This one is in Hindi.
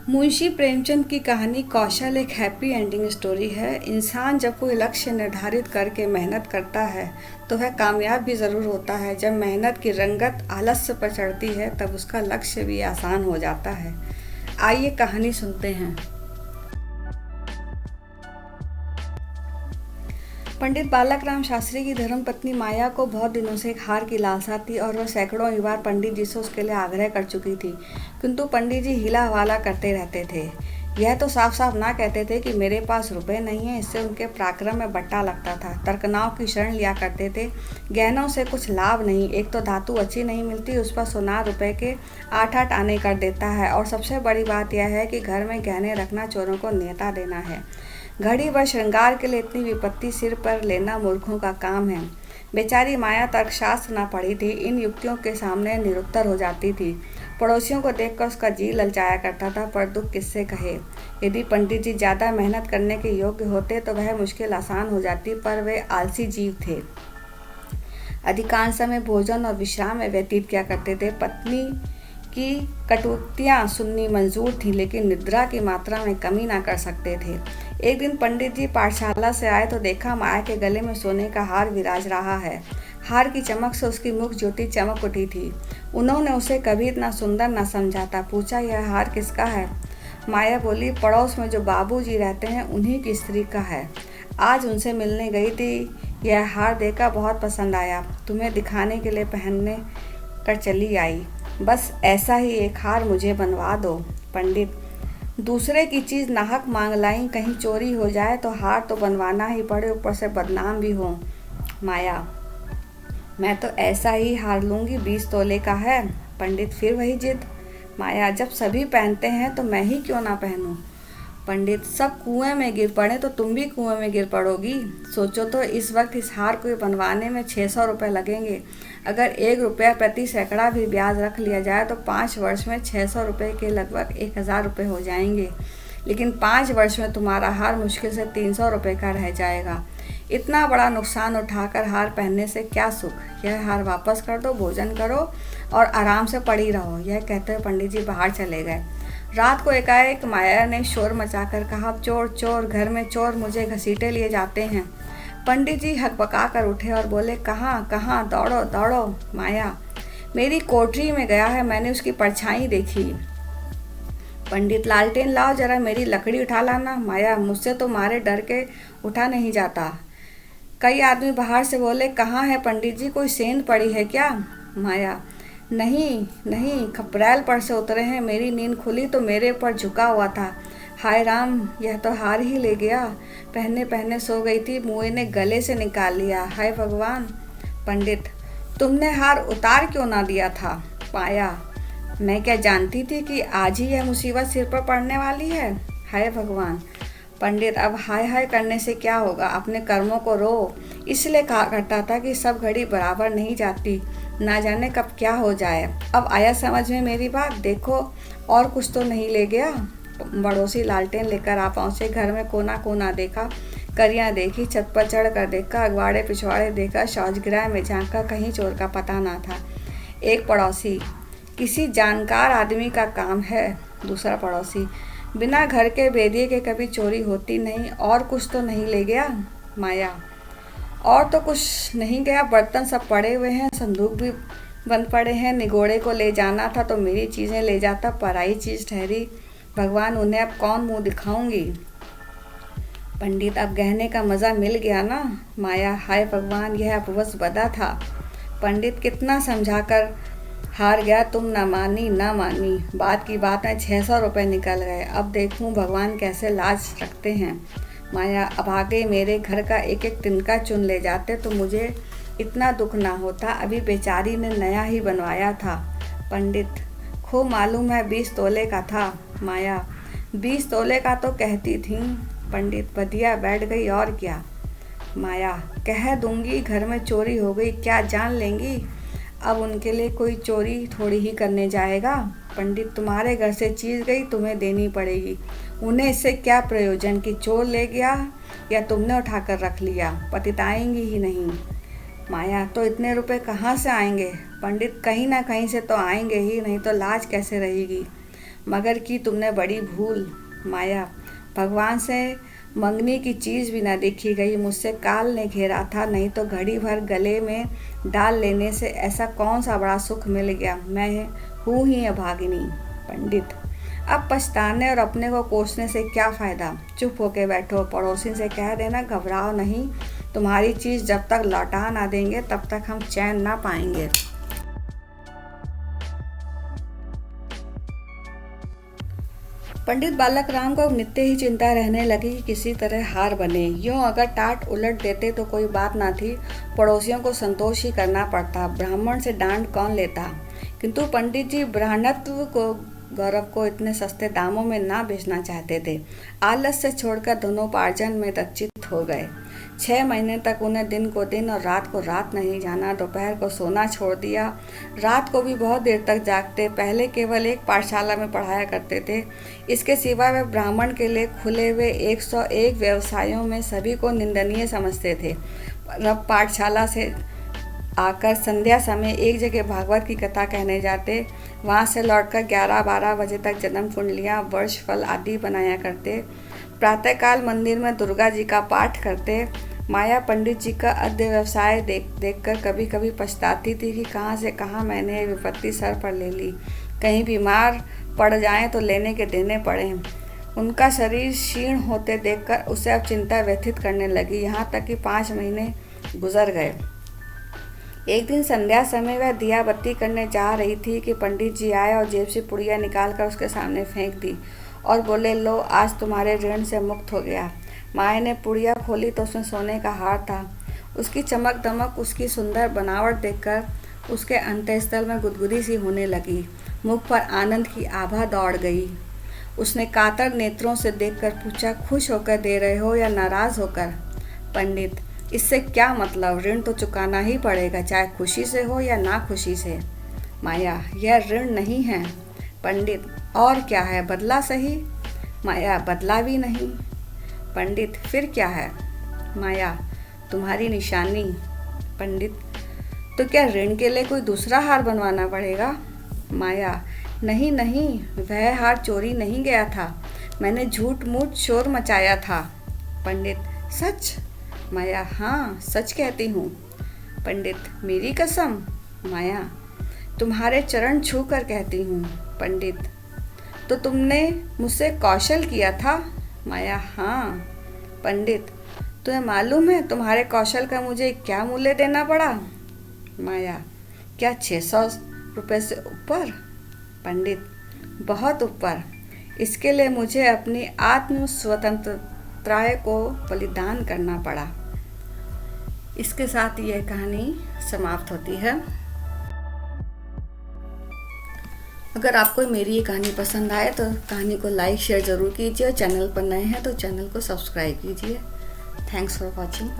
मुंशी प्रेमचंद की कहानी कौशल एक हैप्पी एंडिंग स्टोरी है। इंसान जब कोई लक्ष्य निर्धारित करके मेहनत करता है तो वह कामयाब भी ज़रूर होता है। जब मेहनत की रंगत आलस्य पर चढ़ती है तब उसका लक्ष्य भी आसान हो जाता है। आइए कहानी सुनते हैं। पंडित बालक राम शास्त्री की धर्मपत्नी माया को बहुत दिनों से एक हार की लालसा थी और वह सैकड़ों ही बार पंडित जी से उसके लिए आग्रह कर चुकी थी, किंतु पंडित जी हिला हवाला करते रहते थे। यह तो साफ साफ ना कहते थे कि मेरे पास रुपए नहीं है, इससे उनके पराक्रम में बट्टा लगता था। तर्कनाव की शरण लिया करते थे। गहनों से कुछ लाभ नहीं, एक तो धातु अच्छी नहीं मिलती, उस पर सोनार रुपए के 8-8 आने कर देता है, और सबसे बड़ी बात यह है कि घर में गहने रखना चोरों को न्योता देना है। घड़ी व श्रृंगार के लिए इतनी विपत्ति सिर पर लेना मूर्खों का काम है। बेचारी माया तर्कशास्त्र न पढ़ी थी, इन युक्तियों के सामने निरुत्तर हो जाती थी। पड़ोसियों को देखकर उसका जी ललचाया करता था, पर दुख किससे कहे। यदि पंडित जी ज़्यादा मेहनत करने के योग्य होते तो वह मुश्किल आसान हो जाती, पर वे आलसी जीव थे। अधिकांश समय भोजन और विश्राम में व्यतीत किया करते थे। पत्नी की कटुक्तियाँ सुननी मंजूर थी, लेकिन निद्रा की मात्रा में कमी ना कर सकते थे। एक दिन पंडित जी पाठशाला से आए तो देखा माया के गले में सोने का हार विराज रहा है। हार की चमक से उसकी मुख ज्योति चमक उठी थी। उन्होंने उसे कभी इतना सुंदर न समझा था। पूछा, यह हार किसका है? माया बोली, पड़ोस में जो बाबूजी रहते हैं उन्हीं की स्त्री का है। आज उनसे मिलने गई थी, यह हार देखकर बहुत पसंद आया, तुम्हें दिखाने के लिए पहनने कर चली आई। बस ऐसा ही एक हार मुझे बनवा दो। पंडित, दूसरे की चीज़ नाहक मांग लाई, कहीं चोरी हो जाए तो हार तो बनवाना ही पड़े, ऊपर से बदनाम भी हो। माया, मैं तो ऐसा ही हार लूँगी, 20 तोले का है। पंडित, फिर वही जिद। माया, जब सभी पहनते हैं तो मैं ही क्यों ना पहनूं। पंडित, सब कुएं में गिर पड़े तो तुम भी कुएं में गिर पड़ोगी। सोचो तो, इस वक्त इस हार को बनवाने में 600 रुपये लगेंगे। अगर 1 रुपया प्रति सैकड़ा भी ब्याज रख लिया जाए तो 5 वर्ष में 600 रुपये के लगभग 1000 रुपये हो जाएंगे। लेकिन 5 वर्ष में तुम्हारा हार मुश्किल से 300 रुपये का रह जाएगा। इतना बड़ा नुकसान उठाकर हार पहनने से क्या सुख। यह हार वापस कर दो, भोजन करो और आराम से पड़ी रहो। यह कहते हुए पंडित जी बाहर चले गए। रात को एकाएक माया ने शोर मचाकर कहा, चोर चोर, घर में चोर, मुझे घसीटे लिए जाते हैं। पंडित जी हकबका कर उठे और बोले, कहाँ कहाँ, दौड़ो दौड़ो। माया, मेरी कोठरी में गया है, मैंने उसकी परछाई देखी। पंडित, लालटेन लाओ जरा, मेरी लकड़ी उठा लाना। माया, मुझसे तो मारे डर के उठा नहीं जाता। कई आदमी बाहर से बोले, कहाँ है पंडित जी, कोई सेंध पड़ी है क्या? माया, नहीं नहीं, खपरैल पर से उतरे हैं। मेरी नींद खुली तो मेरे ऊपर झुका हुआ था। हाय राम, यह तो हार ही ले गया। पहने पहने सो गई थी, मुँह ने गले से निकाल लिया। हाय भगवान। पंडित, तुमने हार उतार क्यों ना दिया था? माया, मैं क्या जानती थी कि आज ही यह मुसीबत सिर पर पड़ने वाली है। हाय भगवान। पंडित, अब हाय हाय करने से क्या होगा, अपने कर्मों को रो। इसलिए कहा करता था कि सब घड़ी बराबर नहीं जाती, ना जाने कब क्या हो जाए। अब आया समझ में मेरी बात। देखो, और कुछ तो नहीं ले गया। पड़ोसी लालटेन लेकर आ पहुँचे। घर में कोना कोना देखा, करियाँ देखी, छत पर चढ़ कर देखा, अगवाड़े पिछवाड़े देखा, शौचगृह में झांका, कहीं चोर का पता ना था। एक पड़ोसी, किसी जानकार आदमी का काम है। दूसरा पड़ोसी, बिना घर के भेदिए के कभी चोरी होती नहीं। और कुछ तो नहीं ले गया? माया, और तो कुछ नहीं गया, बर्तन सब पड़े हुए हैं, संदूक भी बंद पड़े हैं। निगोड़े को ले जाना था तो मेरी चीज़ें ले जाता, पराई चीज़ ठहरी। भगवान, उन्हें अब कौन मुंह दिखाऊंगी। पंडित, अब गहने का मज़ा मिल गया ना। माया, हाय भगवान, यह अपवश बदा था। पंडित, कितना समझाकर हार गया, तुम ना मानी ना मानी। बात की बात में 600 रुपये निकल गए। अब देखूं भगवान कैसे लाज रखते हैं। माया, अब आगे मेरे घर का एक एक तिनका चुन ले जाते तो मुझे इतना दुख ना होता। अभी बेचारी ने नया ही बनवाया था। पंडित, खूब मालूम है 20 तोले का था। माया, 20 तोले का तो कहती थी। पंडित, बदिया बैठ गई और क्या। माया, कह दूंगी घर में चोरी हो गई, क्या जान लेंगी। अब उनके लिए कोई चोरी थोड़ी ही करने जाएगा। पंडित, तुम्हारे घर से चीज़ गई, तुम्हें देनी पड़ेगी। उन्हें इससे क्या प्रयोजन कि चोर ले गया या तुमने उठाकर रख लिया, पतिताएंगी ही नहीं। माया, तो इतने रुपए कहाँ से आएंगे। पंडित, कहीं ना कहीं से तो आएंगे ही, नहीं तो लाज कैसे रहेगी। मगर की तुमने बड़ी भूल। माया, भगवान से मंगनी की चीज़ भी न देखी गई। मुझसे काल ने घेरा था, नहीं तो घड़ी भर गले में डाल लेने से ऐसा कौन सा बड़ा सुख मिल गया। मैं हूँ ही अभागिनी। पंडित, अब पछताने और अपने को कोसने से क्या फ़ायदा। चुप होके बैठो। पड़ोसी से कह देना घबराओ नहीं, तुम्हारी चीज़ जब तक लौटा ना देंगे तब तक हम चैन ना पाएंगे। पंडित बालक राम को नित्य ही चिंता रहने लगी कि किसी तरह हार बने। यूँ अगर टाट उलट देते तो कोई बात ना थी, पड़ोसियों को संतोष ही करना पड़ता, ब्राह्मण से डांट कौन लेता। किंतु पंडित जी ब्राह्मणत्व को, गौरव को इतने सस्ते दामों में ना बेचना चाहते थे। आलस से छोड़कर धनोपार्जन में दच्चित हो गए। 6 महीने तक उन्हें दिन को दिन और रात को रात नहीं जाना। दोपहर को सोना छोड़ दिया, रात को भी बहुत देर तक जागते। पहले केवल एक पाठशाला में पढ़ाया करते थे, इसके सिवा वे ब्राह्मण के लिए खुले हुए 101 व्यवसायों में सभी को निंदनीय समझते थे। अब पाठशाला से आकर संध्या समय एक जगह भागवत की कथा कहने जाते, वहाँ से लौटकर 11-12 बजे तक जन्म कुंडलियाँ, वर्ष फल आदि बनाया करते। प्रातःकाल मंदिर में दुर्गा जी का पाठ करते। माया पंडित जी का अद्य व्यवसाय देखकर कभी कभी पछताती थी कि कहाँ से कहाँ मैंने ये विपत्ति सर पर ले ली। कहीं बीमार पड़ जाएं तो लेने के देने पड़े। उनका शरीर क्षीण होते देखकर उसे अब चिंता व्यथित करने लगी। यहाँ तक कि 5 महीने गुजर गए। एक दिन संध्या समय वह दिया बत्ती करने जा रही थी कि पंडित जी आए और जेब से पुड़िया निकालकर उसके सामने फेंक दी और बोले, लो आज तुम्हारे ऋण से मुक्त हो गया। माया ने पुड़िया खोली तो उसमें सोने का हार था। उसकी चमक दमक, उसकी सुंदर बनावट देखकर उसके अंतःस्थल में गुदगुदी सी होने लगी। मुख पर आनंद की आभा दौड़ गई। उसने कातर नेत्रों से देखकर पूछा, खुश होकर दे रहे हो या नाराज होकर। पंडित, इससे क्या मतलब, ऋण तो चुकाना ही पड़ेगा, चाहे खुशी से हो या ना खुशी से। माया, यह ऋण नहीं है। पंडित, और क्या है, बदला सही। माया, बदला भी नहीं। पंडित, फिर क्या है। माया, तुम्हारी निशानी। पंडित, तो क्या ऋण के लिए कोई दूसरा हार बनवाना पड़ेगा। माया, नहीं नहीं, वह हार चोरी नहीं गया था, मैंने झूठ मूठ शोर मचाया था। पंडित, सच। माया, हाँ सच कहती हूँ। पंडित, मेरी कसम। माया, तुम्हारे चरण छू कर कहती हूँ। पंडित, तो तुमने मुझसे कौशल किया था। माया, हाँ। पंडित, तुम्हें मालूम है तुम्हारे कौशल का मुझे क्या मूल्य देना पड़ा। माया, क्या 600 रुपये से ऊपर। पंडित, बहुत ऊपर। इसके लिए मुझे अपनी आत्म स्वतंत्रता को बलिदान करना पड़ा। इसके साथ यह कहानी समाप्त होती है। अगर आपको मेरी ये कहानी पसंद आए तो कहानी को लाइक शेयर ज़रूर कीजिए और चैनल पर नए हैं तो चैनल को सब्सक्राइब कीजिए। Thanks for watching.